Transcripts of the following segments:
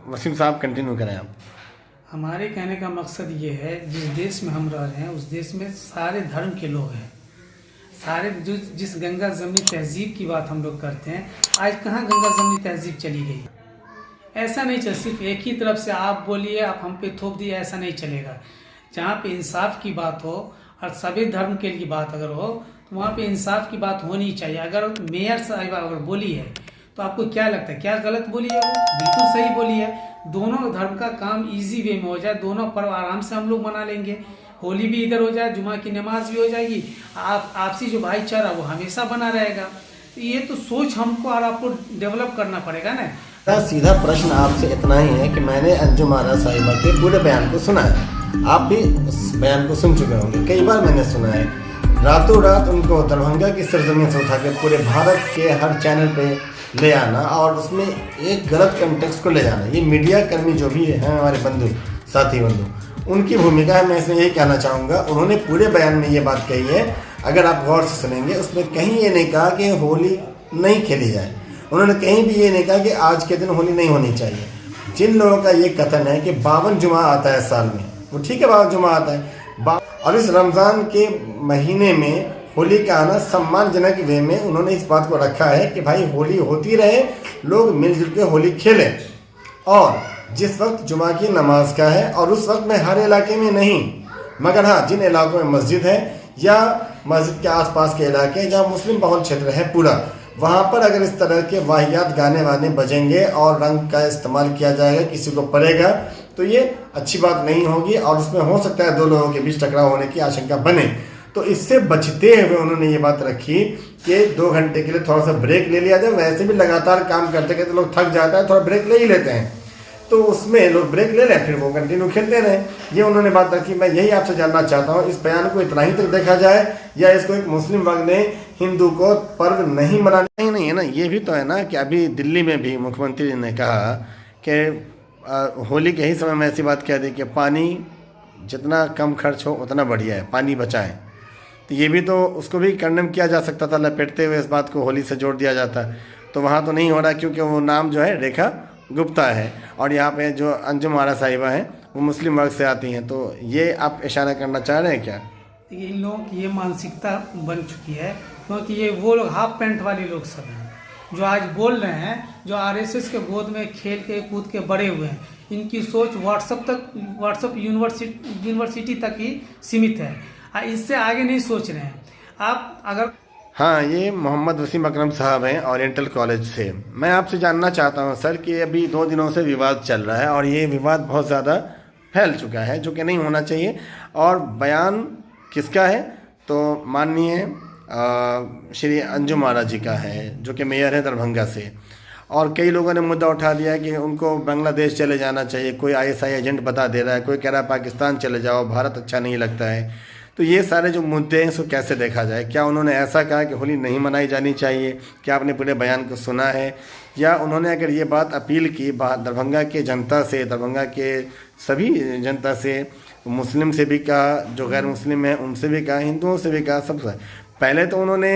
वसीम साहब कंटिन्यू करें आप। हमारे कहने का मकसद ये है, जिस देश में हम रह रहे हैं उस देश में सारे धर्म के लोग हैं। सारे जिस गंगा जमनी तहजीब की बात हम लोग करते हैं, आज कहाँ गंगा जमनी तहजीब चली गई। ऐसा नहीं चल, सिर्फ एक ही तरफ से आप बोलिए, आप हम पे थोप दिए, ऐसा नहीं चलेगा। जहाँ पे इंसाफ की बात हो और सभी धर्म के लिए बात अगर हो तो वहाँ पे इंसाफ की बात होनी चाहिए। अगर मेयर साहिबा अगर बोली है तो आपको क्या लगता है, क्या गलत बोली है? वो बिल्कुल सही बोली है। दोनों धर्म का काम इजी वे में हो जाए, दोनों पर्व आराम से हम लोग मना लेंगे। होली भी इधर हो जाए, जुमा की नमाज भी हो जाएगी, आपसी जो भाईचारा वो हमेशा बना रहेगा। तो ये तो सोच हमको और आपको डेवलप करना पड़ेगा ना। सीधा प्रश्न आपसे इतना ही है कि मैंने अंजुम आरा साहिबा के पूरे बयान को सुना है, आप भी उस बयान को सुन चुके होंगे, कई बार मैंने सुना है। रातों रात उनको दरभंगा की सरजमीन से उठा के पूरे भारत के हर चैनल पे ले आना और उसमें एक गलत कंटेक्स्ट को ले जाना, ये मीडिया कर्मी जो भी हैं हमारे बंधु साथी बंधु, उनकी भूमिका है। मैं इसमें यही कहना चाहूँगा, उन्होंने पूरे बयान में ये बात कही है, अगर आप गौर से सुनेंगे उसमें कहीं ये नहीं कहा कि होली नहीं खेली जाए, उन्होंने कहीं भी ये नहीं कहा कि आज के दिन होली नहीं होनी चाहिए। जिन लोगों का ये कथन है कि 52 जुमा आता है साल में, वो ठीक है 52 जुमा आता है, और इस रमज़ान के महीने में होली का आना सम्मानजनक वे में उन्होंने इस बात को रखा है कि भाई होली होती रहे, लोग मिलजुल के होली खेलें। और जिस वक्त जुमा की नमाज का है, और उस वक्त में हर इलाके में नहीं, मगर हाँ जिन इलाकों में मस्जिद है या मस्जिद के आसपास के इलाके जहाँ मुस्लिम बहुल क्षेत्र है पूरा, वहाँ पर अगर इस तरह के वाहियात गाने वाने बजेंगे और रंग का इस्तेमाल किया जाएगा, किसी को पड़ेगा, तो ये अच्छी बात नहीं होगी और उसमें हो सकता है दो लोगों के बीच टकराव होने की आशंका बने। तो इससे बचते हुए उन्होंने ये बात रखी कि 2 घंटे के लिए थोड़ा सा ब्रेक ले लिया जाए। वैसे भी लगातार काम करते करते लोग थक जाता है, थोड़ा ब्रेक ले ही लेते हैं, तो उसमें लोग ब्रेक ले लें, फिर वो कंटिन्यू खेलते रहें। ये उन्होंने बात रखी। मैं यही आपसे जानना चाहता हूँ, इस बयान को इतना ही तक देखा जाए या इसको एक मुस्लिम वर्ग ने हिंदू को पर्व नहीं मनाने नहीं है ना। ये भी तो है ना कि अभी दिल्ली में भी मुख्यमंत्री ने कहा कि होली के ही समय में ऐसी बात कह दी कि पानी जितना कम खर्च हो उतना बढ़िया है, पानी बचाएं। तो ये भी तो उसको भी कंडेम किया जा सकता था, लपेटते हुए इस बात को होली से जोड़ दिया जाता। तो वहाँ तो नहीं हो रहा क्योंकि वो नाम जो है रेखा गुप्ता है और यहाँ पे जो अंजुम आरा साहिबा हैं वो मुस्लिम वर्ग से आती हैं। तो ये आप इशारा करना चाह रहे हैं क्या? इन लोगों की ये मानसिकता बन चुकी है, क्योंकि ये वो लोग हाफ पैंट वाले लोग सब हैं जो आज बोल रहे हैं, जो आरएसएस के गोद में खेल के कूद के बड़े हुए हैं। इनकी सोच व्हाट्सएप यूनिवर्सिटी तक ही सीमित है, इससे आगे नहीं सोच रहे हैं। आप अगर हाँ, ये मोहम्मद वसीम अकरम साहब हैं ओरिएंटल कॉलेज से। मैं आपसे जानना चाहता हूँ सर कि अभी 2 दिनों से विवाद चल रहा है और ये विवाद बहुत ज़्यादा फैल चुका है, जो कि नहीं होना चाहिए। और बयान किसका है? तो माननीय श्री अंजुम आरा जी का है, जो कि मेयर है दरभंगा से। और कई लोगों ने मुद्दा उठा दिया कि उनको बांग्लादेश चले जाना चाहिए, कोई आईएसआई एजेंट बता दे रहा है, कोई कह रहा है पाकिस्तान चले जाओ, भारत अच्छा नहीं लगता है। तो ये सारे जो मुद्दे हैं इसको कैसे देखा जाए? क्या उन्होंने ऐसा कहा कि होली नहीं मनाई जानी चाहिए? क्या आपने पूरे बयान को सुना है? या उन्होंने अगर ये बात अपील की दरभंगा के जनता से, दरभंगा के सभी जनता से, मुस्लिम से भी कहा, जो गैर मुस्लिम हैं उनसे भी कहा, हिंदुओं से भी कहा, सबसे पहले तो उन्होंने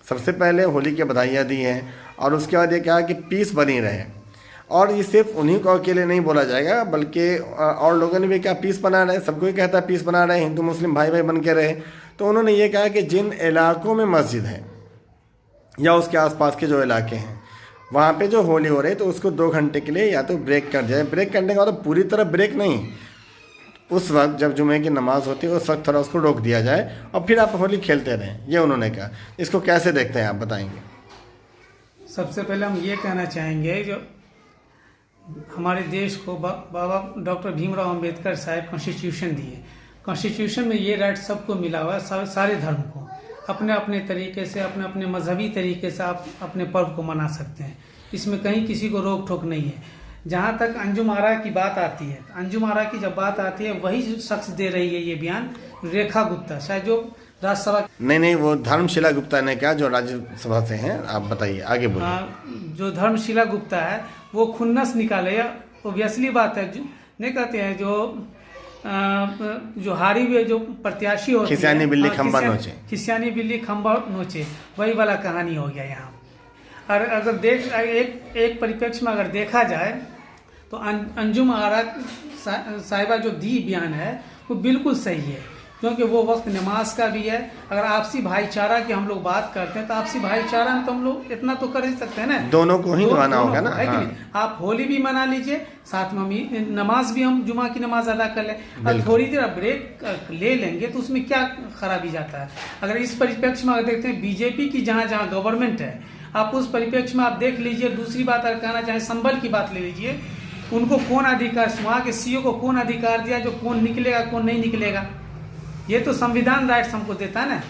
सबसे पहले होली की बधाइयाँ दी हैं और उसके बाद ये कहा कि पीस बनी रहे। और ये सिर्फ उन्हीं को अकेले नहीं बोला जाएगा, बल्कि और लोगों ने भी कहा पीस बना रहे, सबको ही कहता है पीस बना रहे, हिंदू मुस्लिम भाई भाई बन के रहे। तो उन्होंने ये कहा कि जिन इलाकों में मस्जिद है या उसके आसपास के जो इलाके हैं वहाँ पे जो होली हो रही है तो उसको 2 घंटे के लिए या तो ब्रेक कर जाए। ब्रेक करने का मतलब पूरी तरह ब्रेक नहीं, उस वक्त जब जुमे की नमाज़ होती है उस वक्त थोड़ा उसको रोक दिया जाए और फिर आप होली खेलते रहें, ये उन्होंने कहा। इसको कैसे देखते हैं आप बताएंगे? सबसे पहले हम ये कहना चाहेंगे, जो हमारे देश को बाबा डॉक्टर भीमराव अंबेडकर साहब कॉन्स्टिट्यूशन दिए, कॉन्स्टिट्यूशन में ये राइट सबको मिला हुआ है, सारे धर्म को अपने अपने तरीके से, अपने अपने मजहबी तरीके से आप अपने पर्व को मना सकते हैं। इसमें कहीं किसी को रोक टोक नहीं है। जहाँ तक अंजुम आरा की बात आती है, अंजुम आरा की जब बात आती है वही शख्स दे रही है ये बयान, रेखा गुप्ता, शायद जो राज्यसभा नहीं, वो धर्मशिला गुप्ता ने कहा जो राज्यसभा से हैं। आप बताइए, आगे बोलिए। जो धर्मशिला गुप्ता है वो खुन्नस निकाले, ओबियसली बात है, नहीं कहते हैं जो हारी हुए जो प्रत्याशी होते हैं, खिसियानी बिल्ली खंबा नोचे, खिसियानी बिल्ली खंबा नोचे, वही वाला कहानी हो गया यहाँ। और अगर एक परिप्रेक्ष्य में अगर देखा जाए तो अंजुम आरा साहिबा जो दी बयान है वो बिल्कुल सही है, क्योंकि वो वक्त नमाज का भी है। अगर आपसी भाईचारा की हम लोग बात करते हैं तो आपसी भाईचारा में तो हम लोग इतना तो कर ही सकते हैं ना, दोनों को ही निभाना होगा ना। है कि नहीं? आप होली भी मना लीजिए, साथ में नमाज भी, हम जुमा की नमाज अदा कर लें, और थोड़ी देर ब्रेक ले लेंगे तो उसमें क्या खराबी जाता है। अगर इस परिप्रेक्ष्य में अगर देखते हैं बीजेपी की जहाँ जहाँ गवर्नमेंट है, आप उस परिप्रेक्ष्य में आप देख लीजिए। दूसरी बात अगर कहना चाहें संबल की बात ले लीजिए, उनको कौन अधिकार, वहाँ के सीओ को कौन अधिकार दिया जो कौन निकलेगा कौन नहीं निकलेगा? ये तो संविधान राइट्स हमको देता है ना।